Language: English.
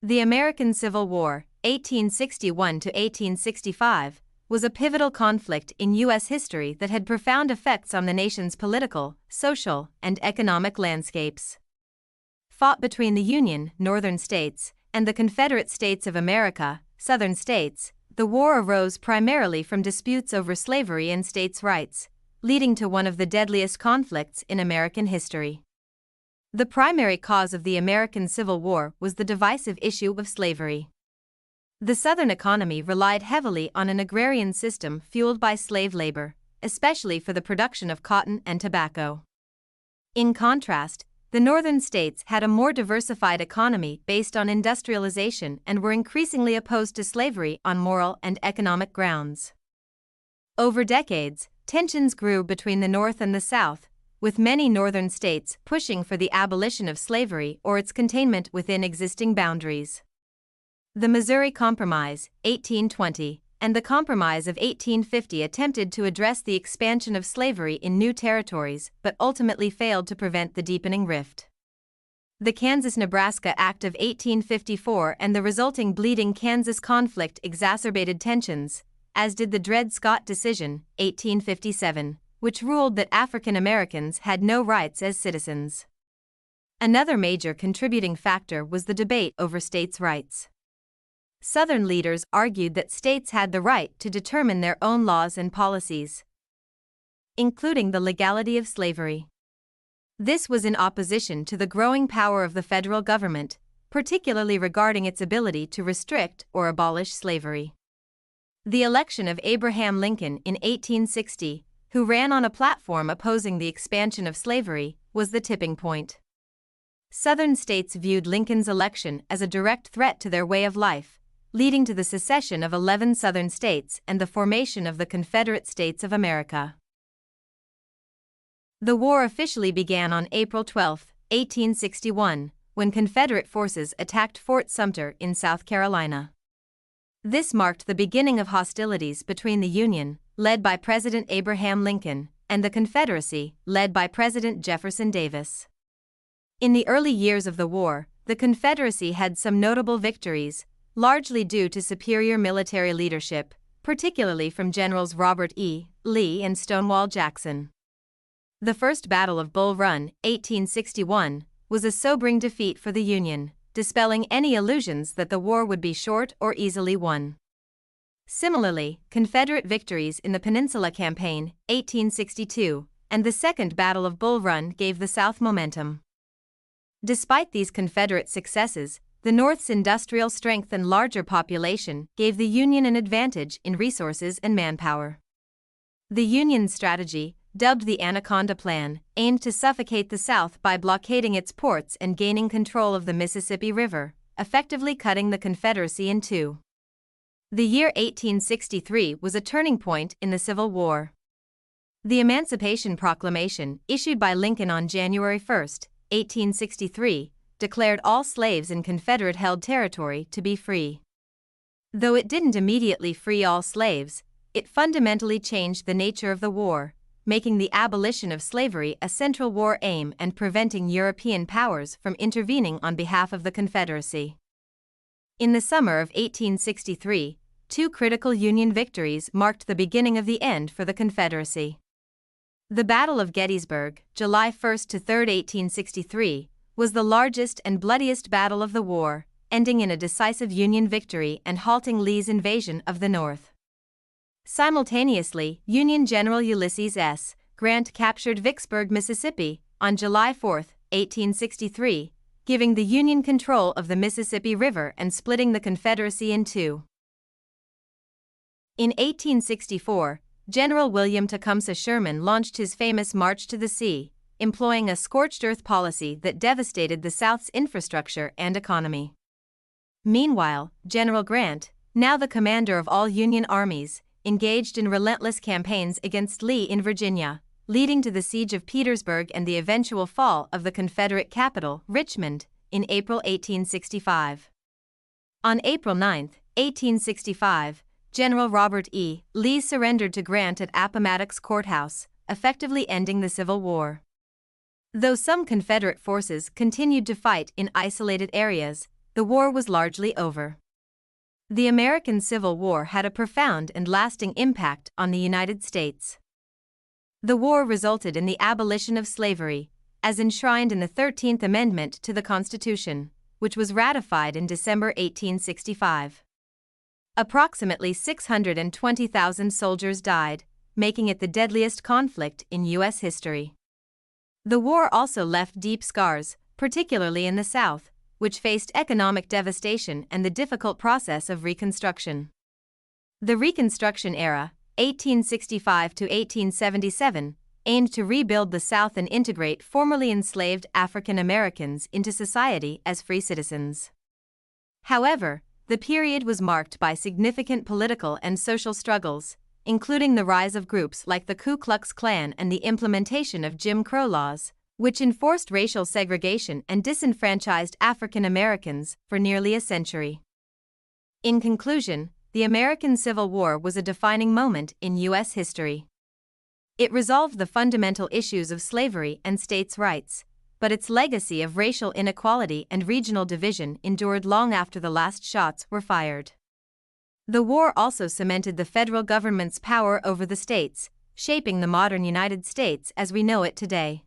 The American Civil War, 1861 to 1865, was a pivotal conflict in U.S. history that had profound effects on the nation's political, social, and economic landscapes. Fought between the Union, Northern States, and the Confederate States of America, Southern States, the war arose primarily from disputes over slavery and states' rights, leading to one of the deadliest conflicts in American history. The primary cause of the American Civil War was the divisive issue of slavery. The Southern economy relied heavily on an agrarian system fueled by slave labor, especially for the production of cotton and tobacco. In contrast, the Northern states had a more diversified economy based on industrialization and were increasingly opposed to slavery on moral and economic grounds. Over decades, tensions grew between the North and the South, with many Northern states pushing for the abolition of slavery or its containment within existing boundaries. The Missouri Compromise, 1820, and the Compromise of 1850 attempted to address the expansion of slavery in new territories but ultimately failed to prevent the deepening rift. The Kansas-Nebraska Act of 1854 and the resulting Bleeding Kansas conflict exacerbated tensions, as did the Dred Scott Decision, 1857. Which ruled that African Americans had no rights as citizens. Another major contributing factor was the debate over states' rights. Southern leaders argued that states had the right to determine their own laws and policies, including the legality of slavery. This was in opposition to the growing power of the federal government, particularly regarding its ability to restrict or abolish slavery. The election of Abraham Lincoln in 1860, who ran on a platform opposing the expansion of slavery, was the tipping point. Southern states viewed Lincoln's election as a direct threat to their way of life, leading to the secession of 11 Southern states and the formation of the Confederate States of America. The war officially began on April 12, 1861, when Confederate forces attacked Fort Sumter in South Carolina. This marked the beginning of hostilities between the Union, led by President Abraham Lincoln, and the Confederacy, led by President Jefferson Davis. In the early years of the war, the Confederacy had some notable victories, largely due to superior military leadership, particularly from Generals Robert E. Lee and Stonewall Jackson. The First Battle of Bull Run, 1861, was a sobering defeat for the Union, dispelling any illusions that the war would be short or easily won. Similarly, Confederate victories in the Peninsula Campaign, 1862, and the Second Battle of Bull Run gave the South momentum. Despite these Confederate successes, the North's industrial strength and larger population gave the Union an advantage in resources and manpower. The Union's strategy, dubbed the Anaconda Plan, aimed to suffocate the South by blockading its ports and gaining control of the Mississippi River, effectively cutting the Confederacy in two. The year 1863 was a turning point in the Civil War. The Emancipation Proclamation, issued by Lincoln on January 1, 1863, declared all slaves in Confederate-held territory to be free. Though it didn't immediately free all slaves, it fundamentally changed the nature of the war, making the abolition of slavery a central war aim and preventing European powers from intervening on behalf of the Confederacy. In the summer of 1863, two critical Union victories marked the beginning of the end for the Confederacy. The Battle of Gettysburg, July 1 to 3, 1863, was the largest and bloodiest battle of the war, ending in a decisive Union victory and halting Lee's invasion of the North. Simultaneously, Union General Ulysses S. Grant captured Vicksburg, Mississippi, on July 4, 1863, giving the Union control of the Mississippi River and splitting the Confederacy in two. In 1864, General William Tecumseh Sherman launched his famous March to the Sea, employing a scorched earth policy that devastated the South's infrastructure and economy. Meanwhile, General Grant, now the commander of all Union armies, engaged in relentless campaigns against Lee in Virginia, leading to the Siege of Petersburg and the eventual fall of the Confederate capital, Richmond, in April 1865. On April 9, 1865, General Robert E. Lee surrendered to Grant at Appomattox Courthouse, effectively ending the Civil War. Though some Confederate forces continued to fight in isolated areas, the war was largely over. The American Civil War had a profound and lasting impact on the United States. The war resulted in the abolition of slavery, as enshrined in the 13th Amendment to the Constitution, which was ratified in December 1865. Approximately 620,000 soldiers died, making it the deadliest conflict in U.S. history. The war also left deep scars, particularly in the South, which faced economic devastation and the difficult process of Reconstruction. The Reconstruction era, 1865 to 1877, aimed to rebuild the South and integrate formerly enslaved African Americans into society as free citizens. However, the period was marked by significant political and social struggles, including the rise of groups like the Ku Klux Klan and the implementation of Jim Crow laws, which enforced racial segregation and disenfranchised African Americans for nearly a century. In conclusion, the American Civil War was a defining moment in U.S. history. It resolved the fundamental issues of slavery and states' rights, but its legacy of racial inequality and regional division endured long after the last shots were fired. The war also cemented the federal government's power over the states, shaping the modern United States as we know it today.